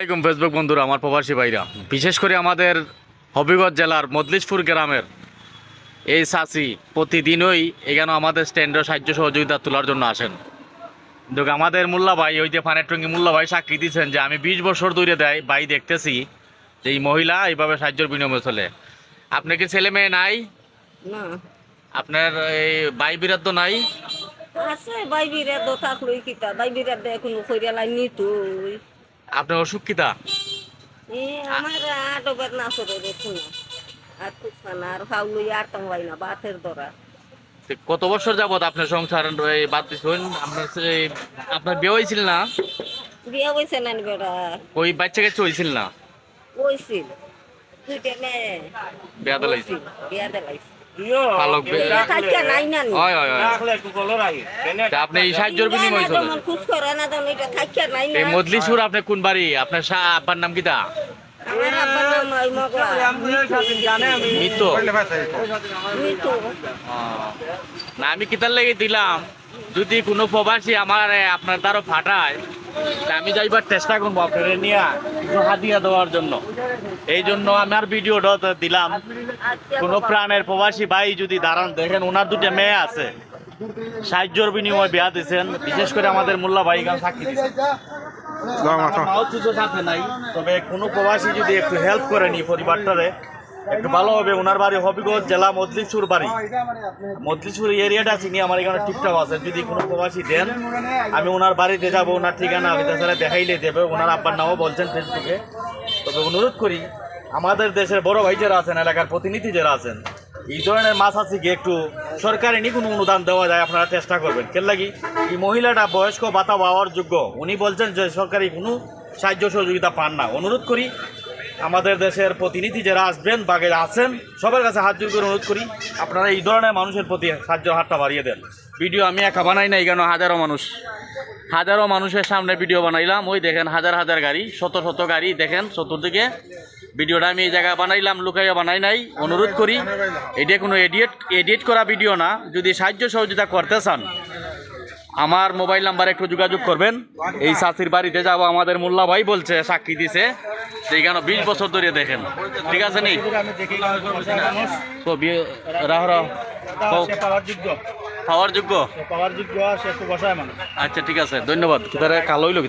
আসসালামু আলাইকুম ফেসবুক বন্ধুরা, আমার প্রবাসী ভাইরা, বিশেষ করে আমাদের হবিগঞ্জ জেলার মজলিশপুর গ্রামের এই চাচি প্রতিদিনই এখানে আমাদের স্ট্যান্ডের সাহায্য সহযোগিতা তোলার জন্য আসেন। কিন্তু আমাদের মোল্লা ভাই, ওই যে ফানের টঙ্গি মোল্লা ভাই সাক্ষী দিচ্ছেন যে আমি 20 বছর ধরে দেয় ভাই দেখতেছি যে এই মহিলা এইভাবে সাহায্যের বিনিময়ে চলে। আপনি কি ছেলে মেয়ে নাই? না আপনার এই ভাই বিরাট তো নাই? আছে বাইবিরা তো থাকলোই কিতা বাইবিরা দেখুন কইরা লাইনি তুই আপনার অসুখ কিতা? আমার আটবার না সরে দেখুন আর কুছানা আর ফাউলই আর তাঙ্গাই না বাতের দরা কত বছর যাবত আপনার সংসার বাদ দিচ্ছেন? আপনার বিয়ে হয়েছিল না? বিয়া হইছে না বেটা ওই বাচ্চা কাছে হয়েছিল না? হইছিল দুইটা মেয়ে বিয়া দিলাইছে? বিয়া দিলাইছে পালক থাকা নাই না হয় হয় হয়। তা আপনি এই সাহায্যের বিনিময় চলে খুশ করে না দাও এটা থাকা নাই না এই মজলিশপুর আপনার কোন বাড়ি? আপনার আব্বার নাম কিতা? আমার আব্বার নাম ওই মগলা মিতো? মিতু না, আমি কিতার লেগে দিলাম যদি কোনো প্রবাসী আমার আপনার দ্বারা ফাটায় তা আমি যাইবার চেষ্টা করবো আপনার নিয়ে কিছু হাদিয়া দেওয়ার জন্য। এই জন্য আমার ভিডিওটা দিলাম। কোনো প্রাণের প্রবাসী ভাই যদি দাঁড়ান, দেখেন ওনার দুটো মেয়ে আছে, সাহায্যের বিনিময়ে বিয়া দিচ্ছেন। বিশেষ করে আমাদের মোল্লা ভাই গান সাক্ষী দিচ্ছেন। মাও কিছু সাথে নাই, তবে কোনো প্রবাসী যদি একটু হেল্প করে নি পরিবারটারে একটু ভালো হবে। ওনার বাড়ি হবিগঞ্জ জেলা মজলিশপুর বাড়ি, মজলিশপুর এরিয়াটা চিনি, আমার এখানে টিকটক আছে। যদি কোনো প্রবাসী দেন আমি ওনার বাড়িতে যাবো, ওনার ঠিকানা আমি তাছাড়া দেখাইলে দেবে। ওনার আব্বার নামও বলছেন ফেসবুকে। তবে অনুরোধ করি আমাদের দেশের বড় ভাই যারা আছেন, এলাকার প্রতিনিধি যারা আছেন, এই ধরনের মাছ আছে কি একটু সরকারি নি কোনো অনুদান দেওয়া যায় আপনারা চেষ্টা করবেন। কেন লাগি এই মহিলাটা বয়স্ক ভাতা পাওয়ার যোগ্য, উনি বলছেন যে সরকারি কোনো সাহায্য সহযোগিতা পান না। অনুরোধ করি আমাদের দেশের প্রতিনিধি যারা আসবেন বা আছেন সবার কাছে হাত জোর করে অনুরোধ করি আপনারা এই ধরনের মানুষের প্রতি সাহায্যের হাতটা বাড়িয়ে দেন। ভিডিও আমি একা বানাই না, এখানে হাজারো মানুষের সামনে ভিডিও বানাইলাম। ওই দেখেন হাজার হাজার গাড়ি, শত শত গাড়ি দেখেন চতুর্দিকে। ভিডিওটা আমি এই জায়গায় বানাইলাম, লুকাইয়া বানাই নাই। অনুরোধ করি এটা কোনো এডিট করা ভিডিও না। যদি সাহায্য সহযোগিতা করতে চান আমার মোবাইল নাম্বারে একটু যোগাযোগ করবেন। এই চাচির বাড়িতে যাবো, আমাদের মোল্লা ভাই বলছে, সাক্ষী দিছে সেইখানে 20 বছর ধরে দেখেন। ঠিক আছে নি তো পাওয়ার যোগ্য। আচ্ছা ঠিক আছে, ধন্যবাদ। কালো হইল কি